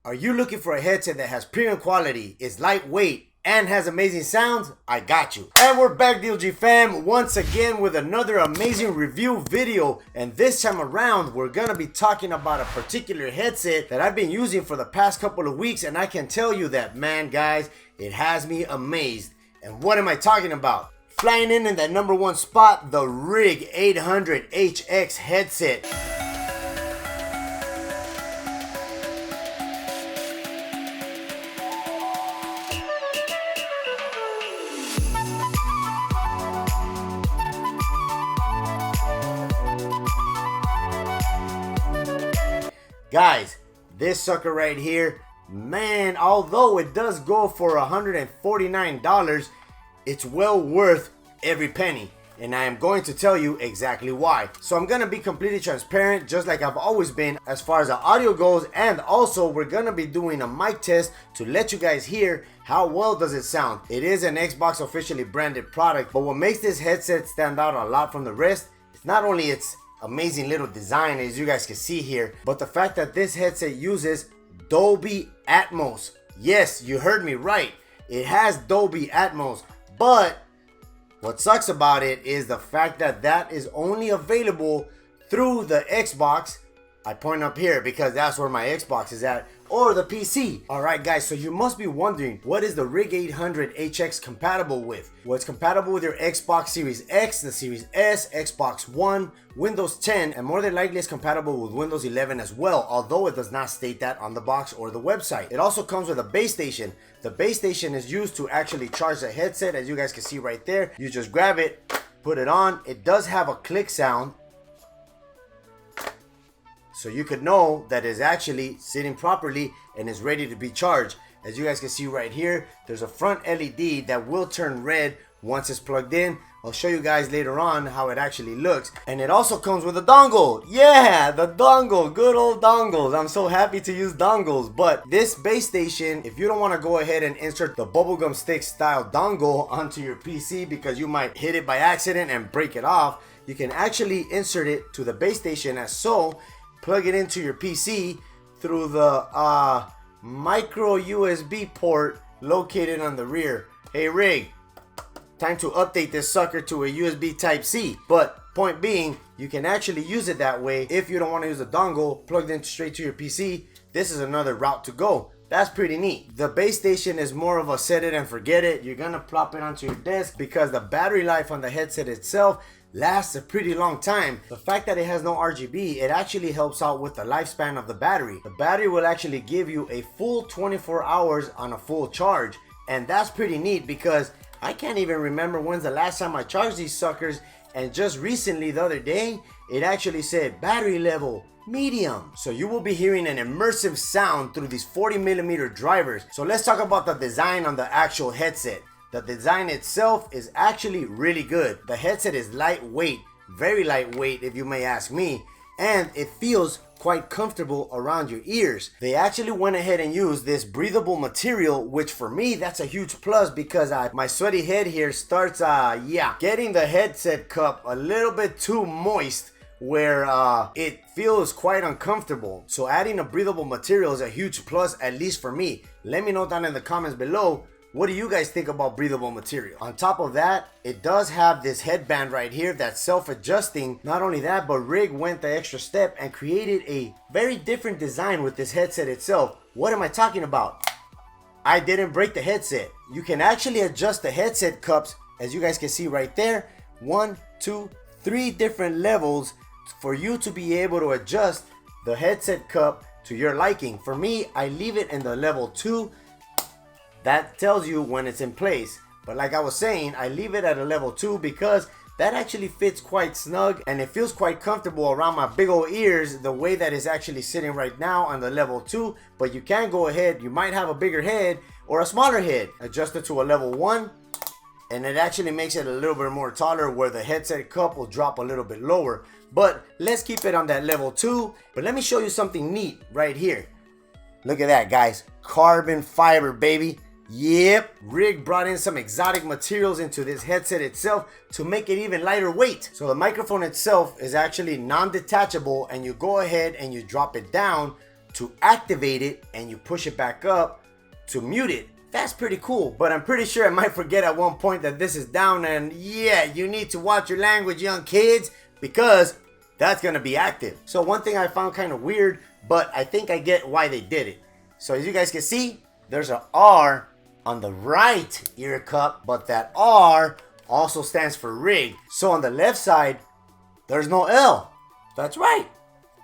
Are you looking for a headset that has premium quality, is lightweight, and has amazing sounds? I got you. And we're back, DLG fam, once again with another amazing review video. And this time around, we're gonna be talking about a particular headset that I've been using for the past couple of weeks. And I can tell you that, man, guys, it has me amazed. And what am I talking about? Flying in that number one spot, the Rig 800HX headset. Guys, this sucker right here, man, although it does go for $149, it's well worth every penny. And I am going to tell you exactly why. So I'm going to be completely transparent, just like I've always been as far as the audio goes. And also we're going to be doing a mic test to let you guys hear how well does it sound. It is an Xbox officially branded product, but what makes this headset stand out a lot from the rest is not only its amazing little design, as you guys can see here, but the fact that this headset uses Dolby Atmos. Yes, you heard me right. It has Dolby Atmos, but what sucks about it is the fact that that is only available through the Xbox. I point up here because that's where my Xbox is at, or the PC. Alright guys, so you must be wondering, what is the Rig 800HX compatible with? Well, it's compatible with your Xbox Series X, the Series S, Xbox One, Windows 10, and more than likely it's compatible with Windows 11 as well, although it does not state that on the box or the website. It also comes with a base station. The base station is used to actually charge the headset, as you guys can see right there. You just grab it, put it on. It does have a click sound, so you could know that it's actually sitting properly and is ready to be charged. As you guys can see right here, there's a front LED that will turn red once it's plugged in. I'll show you guys later on how it actually looks. And it also comes with a dongle. Yeah, the dongle, good old dongles. I'm so happy to use dongles. But this base station, if you don't want to go ahead and insert the bubblegum stick style dongle onto your PC because you might hit it by accident and break it off, you can actually insert it to the base station as so. Plug it into your PC through the micro USB port located on the rear. Hey Rig, time to update this sucker to a USB Type-C. But point being, you can actually use it that way. If you don't want to use a dongle plugged in straight to your PC, this is another route to go. That's pretty neat. The base station is more of a set it and forget it. You're gonna plop it onto your desk because the battery life on the headset itself lasts a pretty long time. The fact that it has no RGB, it actually helps out with the lifespan of the battery. The battery will actually give you a full 24 hours on a full charge, and that's pretty neat because I can't even remember when's the last time I charged these suckers, and just recently the other day it actually said battery level medium. So you will be hearing an immersive sound through these 40mm drivers. So let's talk about the design on the actual headset. The design itself is actually really good. The headset is lightweight, very lightweight if you may ask me, and it feels quite comfortable around your ears. They actually went ahead and used this breathable material, which for me, that's a huge plus because my sweaty head here starts, getting the headset cup a little bit too moist where it feels quite uncomfortable. So adding a breathable material is a huge plus, at least for me. Let me know down in the comments below, what do you guys think about breathable material? On top of that, it does have this headband right here that's self-adjusting. Not only that, but Rig went the extra step and created a very different design with this headset itself. What am I talking about? I didn't break the headset. You can actually adjust the headset cups, as you guys can see right there. 1, 2, 3 different levels for you to be able to adjust the headset cup to your liking. For me, I leave it in the level 2. That tells you when it's in place. But like I was saying, I leave it at a level 2 because that actually fits quite snug and it feels quite comfortable around my big old ears the way that is actually sitting right now on the level 2. But you can go ahead, you might have a bigger head or a smaller head. Adjust it to a level 1 and it actually makes it a little bit more taller where the headset cup will drop a little bit lower. But let's keep it on that level 2. But let me show you something neat right here. Look at that, guys. Carbon fiber, baby. Yep, Rig brought in some exotic materials into this headset itself to make it even lighter weight. So the microphone itself is actually non-detachable and you go ahead and you drop it down to activate it, and you push it back up to mute it. That's pretty cool, but I'm pretty sure I might forget at one point that this is down, and yeah, you need to watch your language, young kids, because that's gonna be active. So one thing I found kind of weird, but I think I get why they did it. So as you guys can see, there's an R on the right ear cup, but that R also stands for rig. So on the left side, there's no L. That's right.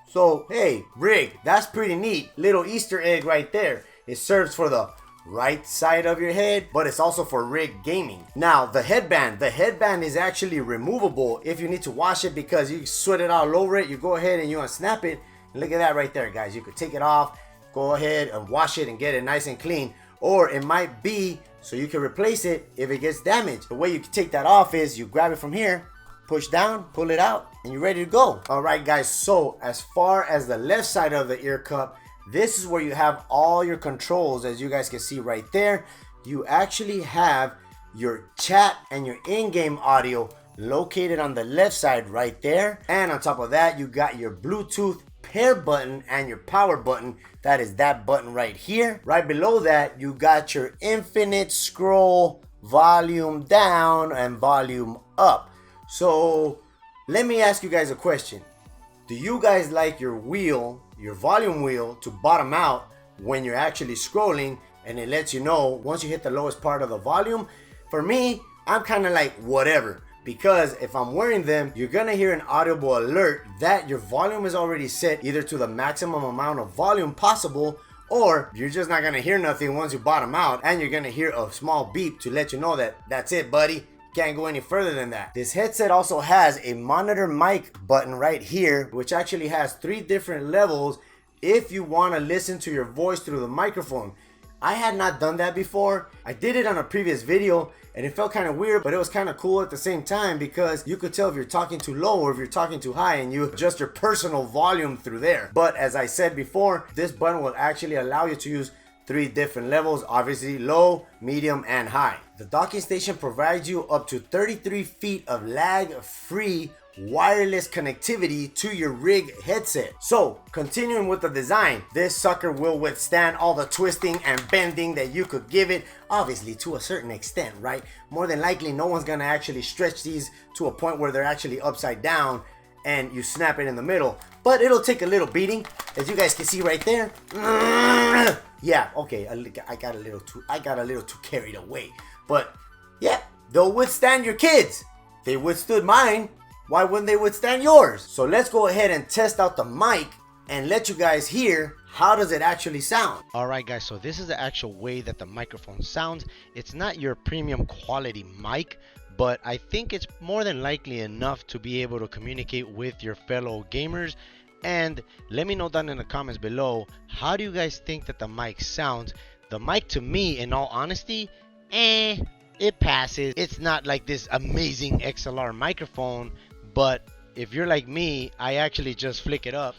So hey, rig, that's pretty neat. Little Easter egg right there. It serves for the right side of your head, but it's also for rig gaming. Now the headband is actually removable if you need to wash it, because you sweat it all over it. You go ahead and you unsnap it, and look at that right there, guys. You could take it off, go ahead and wash it and get it nice and clean. Or it might be so you can replace it if it gets damaged. The way you can take that off is you grab it from here, push down, pull it out, and you're ready to go. All right, guys, so as far as the left side of the ear cup, this is where you have all your controls. As you guys can see right there, you actually have your chat and your in-game audio located on the left side right there. And on top of that, you got your Bluetooth pair button and your power button. That is that button right here. Right below that, you got your infinite scroll, volume down and volume up. So let me ask you guys a question. Do you guys like your wheel, your volume wheel, to bottom out when you're actually scrolling, and it lets you know once you hit the lowest part of the volume? For me, I'm kind of like whatever, because if I'm wearing them, you're gonna hear an audible alert that your volume is already set either to the maximum amount of volume possible, or you're just not gonna hear nothing once you bottom out, and you're gonna hear a small beep to let you know that that's it, buddy. Can't go any further than that. This headset also has a monitor mic button right here, which actually has 3 different levels if you want to listen to your voice through the microphone. I had not done that before. I did it on a previous video and it felt kind of weird, but it was kind of cool at the same time, because you could tell if you're talking too low or if you're talking too high, and you adjust your personal volume through there. But as I said before, this button will actually allow you to use 3 different levels, obviously low, medium, and high. The docking station provides you up to 33 feet of lag-free wireless connectivity to your rig headset. So continuing with the design, this sucker will withstand all the twisting and bending that you could give it, obviously to a certain extent, right? More than likely, no one's gonna actually stretch these to a point where they're actually upside down and you snap it in the middle, but it'll take a little beating, as you guys can see right there. Yeah, okay, I got a little too carried away, but yeah, they'll withstand your kids. They withstood mine. Why wouldn't they withstand yours? So let's go ahead and test out the mic and let you guys hear how does it actually sound. Alright guys, so this is the actual way that the microphone sounds. It's not your premium quality mic, but I think it's more than likely enough to be able to communicate with your fellow gamers. And let me know down in the comments below, how do you guys think that the mic sounds? The mic, to me, in all honesty, it passes. It's not like this amazing XLR microphone, but if you're like me, I actually just flick it up.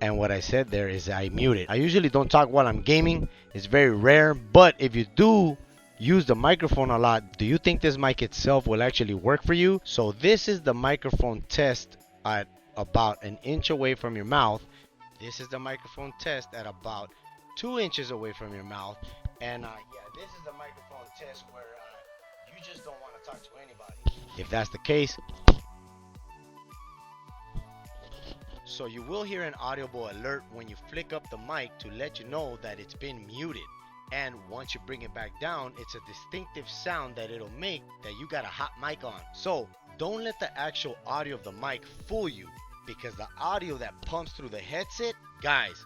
And what I said there is I mute it. I usually don't talk while I'm gaming. It's very rare, but if you do use the microphone a lot, do you think this mic itself will actually work for you? So this is the microphone test at about 1 inch away from your mouth. This is the microphone test at about 2 inches away from your mouth. And yeah, this is the microphone test where you just don't want to talk to anybody. If that's the case, so you will hear an audible alert when you flick up the mic to let you know that it's been muted. And once you bring it back down, it's a distinctive sound that it'll make that you got a hot mic on. So don't let the actual audio of the mic fool you, because the audio that pumps through the headset, guys,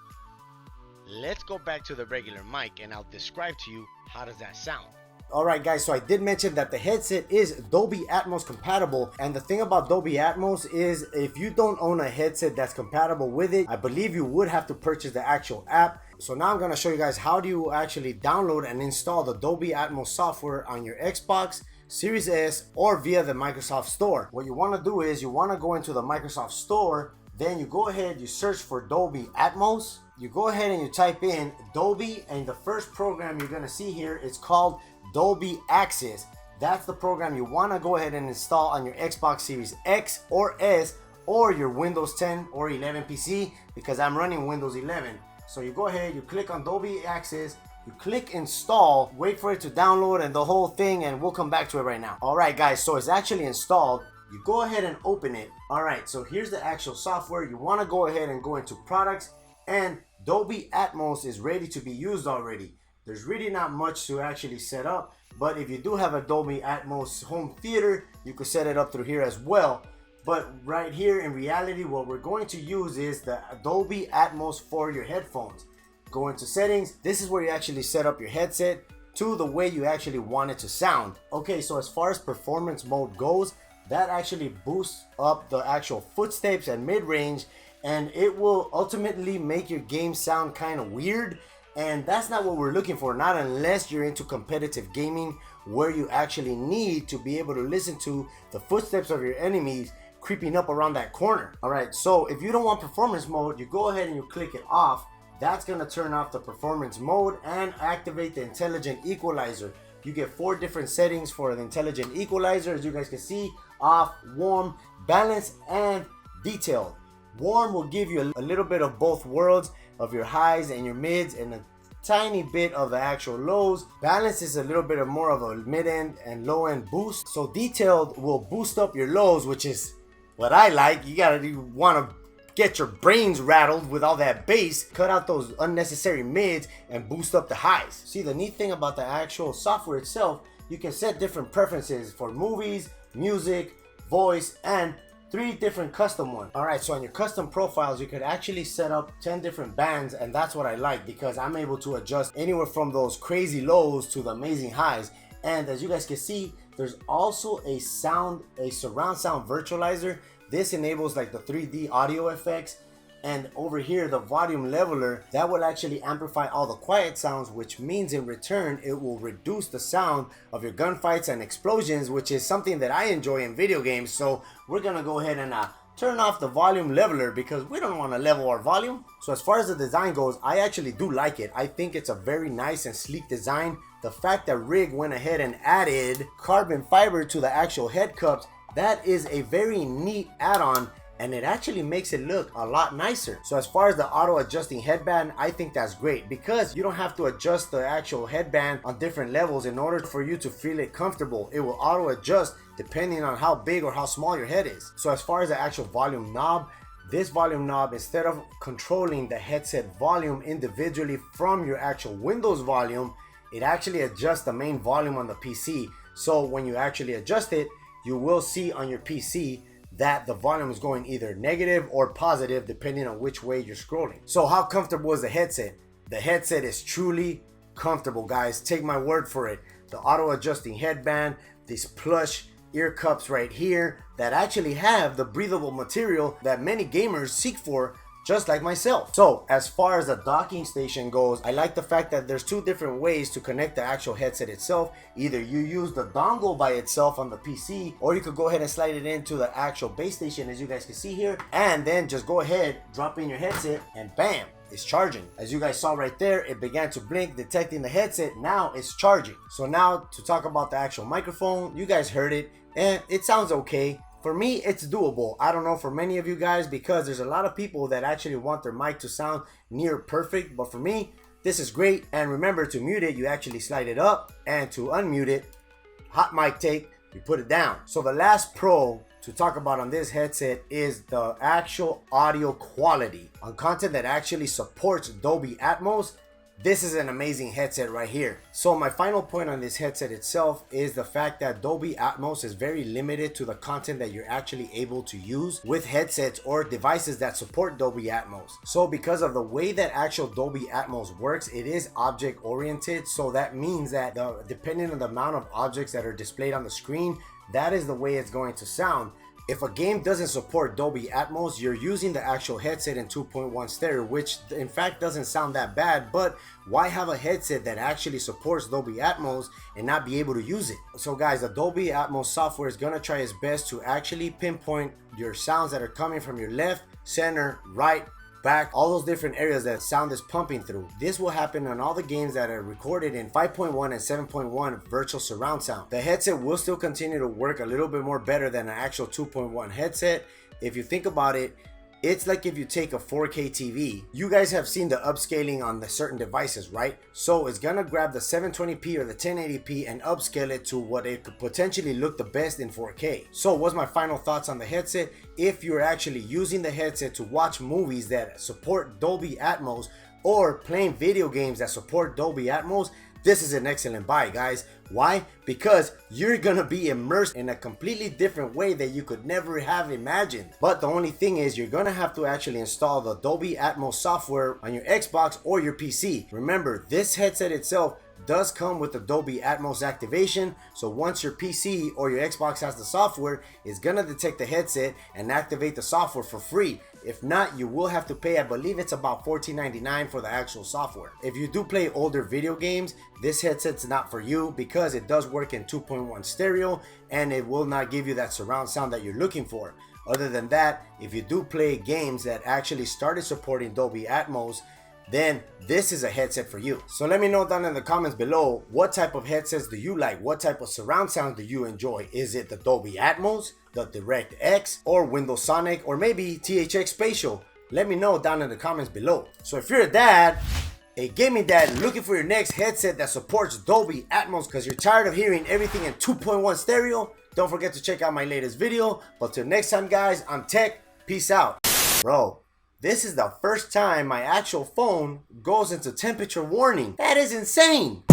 let's go back to the regular mic and I'll describe to you how does that sound. Alright guys, so I did mention that the headset is Dolby Atmos compatible, and the thing about Dolby Atmos is if you don't own a headset that's compatible with it, I believe you would have to purchase the actual app. So now I'm going to show you guys how do you actually download and install the Dolby Atmos software on your Xbox Series S or via the Microsoft Store. What you want to do is you want to go into the Microsoft Store, then you go ahead, you search for Dolby Atmos, you go ahead and you type in Dolby, and the first program you're going to see here is called Dolby Access. that's the program you want to go ahead and install on your Xbox Series X or S or your Windows 10 or 11 PC, because I'm running Windows 11. So you go ahead, you click on Adobe Access, you click install, wait for it to download and the whole thing, and we'll come back to it right now. All right guys, so it's actually installed. You go ahead and open it. All right, so here's the actual software. You want to go ahead and go into products, and Dolby Atmos is ready to be used already. There's really not much to actually set up, but if you do have a Dolby Atmos home theater, you could set it up through here as well. But right here, in reality, what we're going to use is the Dolby Atmos for your headphones. Go into settings. This is where you actually set up your headset to the way you actually want it to sound. Okay, so as far as performance mode goes, that actually boosts up the actual footsteps and mid-range, and it will ultimately make your game sound kind of weird. And that's not what we're looking for, not unless you're into competitive gaming, where you actually need to be able to listen to the footsteps of your enemies creeping up around that corner. All right, so if you don't want performance mode, you go ahead and you click it off. That's gonna turn off the performance mode and activate the intelligent equalizer. You get 4 different settings for the intelligent equalizer, as you guys can see: off, warm, balanced, and detailed. Warm will give you a little bit of both worlds of your highs and your mids, and a tiny bit of the actual lows. Balance is a little bit of more of a mid-end and low-end boost. So detailed will boost up your lows, which is what I like. You want to get your brains rattled with all that bass, cut out those unnecessary mids, and boost up the highs. See, the neat thing about the actual software itself, you can set different preferences for movies, music, voice, and 3 different custom ones. All right, so on your custom profiles, you could actually set up 10 different bands, and that's what I like, because I'm able to adjust anywhere from those crazy lows to the amazing highs. And as you guys can see, there's also a surround sound virtualizer. This enables like the 3D audio effects, and over here the volume leveler that will actually amplify all the quiet sounds, which means in return it will reduce the sound of your gunfights and explosions, which is something that I enjoy in video games. So we're gonna go ahead and turn off the volume leveler, because we don't want to level our volume. So as far as the design goes, I actually do like it. I think it's a very nice and sleek design. The fact that Rig went ahead and added carbon fiber to the actual head cups, that is a very neat add-on, and it actually makes it look a lot nicer. So as far as the auto adjusting headband, I think that's great, because you don't have to adjust the actual headband on different levels in order for you to feel it comfortable. It will auto adjust depending on how big or how small your head is. So as far as the actual volume knob, this volume knob, instead of controlling the headset volume individually from your actual Windows volume, it actually adjusts the main volume on the PC. So when you actually adjust it, you will see on your PC that the volume is going either negative or positive depending on which way you're scrolling. So how comfortable is the headset? The headset is truly comfortable, guys. Take my word for it. The auto adjusting headband, these plush ear cups right here that actually have the breathable material that many gamers seek for, just like myself. So as far as the docking station goes, I like the fact that there's 2 different ways to connect the actual headset itself. Either you use the dongle by itself on the PC, or you could go ahead and slide it into the actual base station, as you guys can see here, and then just go ahead, drop in your headset, and bam, it's charging. As you guys saw right there, it began to blink, detecting the headset. Now it's charging. So now to talk about the actual microphone, you guys heard it, and it sounds okay. For me, it's doable. I don't know for many of you guys, because there's a lot of people that actually want their mic to sound near perfect. But for me, this is great. And remember, to mute it, you actually slide it up, and to unmute it, hot mic take, you put it down. So the last pro to talk about on this headset is the actual audio quality. On content that actually supports Dolby Atmos, this is an amazing headset right here. So my final point on this headset itself is the fact that Dolby Atmos is very limited to the content that you're actually able to use with headsets or devices that support Dolby Atmos. So because of the way that actual Dolby Atmos works, it is object oriented. So that means that depending on the amount of objects that are displayed on the screen, that is the way it's going to sound. If a game doesn't support Dolby Atmos, you're using the actual headset in 2.1 stereo, which in fact doesn't sound that bad, but why have a headset that actually supports Dolby Atmos and not be able to use it? So guys, the Dolby Atmos software is gonna try its best to actually pinpoint your sounds that are coming from your left, center, right, back, all those different areas that sound is pumping through. This will happen on all the games that are recorded in 5.1 and 7.1 virtual surround sound. The headset will still continue to work a little bit more better than an actual 2.1 headset. If you think about it, it's like if you take a 4K TV. You guys have seen the upscaling on the certain devices, right? So it's gonna grab the 720p or the 1080p and upscale it to what it could potentially look the best in 4K. So what's my final thoughts on the headset? If you're actually using the headset to watch movies that support Dolby Atmos or playing video games that support Dolby Atmos, this is an excellent buy, guys. Why? Because you're gonna be immersed in a completely different way that you could never have imagined. But the only thing is, you're gonna have to actually install the Dolby Atmos software on your Xbox or your PC. Remember, this headset itself does come with the Dolby Atmos activation, so once your PC or your Xbox has the software, it's gonna detect the headset and activate the software for free. If not, you will have to pay, I believe it's about $14.99 for the actual software. If you do play older video games, this headset's not for you because it does work in 2.1 stereo and it will not give you that surround sound that you're looking for. Other than that, if you do play games that actually started supporting Dolby Atmos, then this is a headset for you. So let me know down in the comments below, what type of headsets do you like? What type of surround sound do you enjoy? Is it the Dolby Atmos, the DirectX, or Windows Sonic, or maybe tEcK Spatial? Let me know down in the comments below. So if you're a dad, a gaming dad looking for your next headset that supports Dolby Atmos because you're tired of hearing everything in 2.1 stereo, don't forget to check out my latest video. But till next time, guys, I'm tEcK. Peace out. Bro, this is the first time my actual phone goes into temperature warning. That is insane.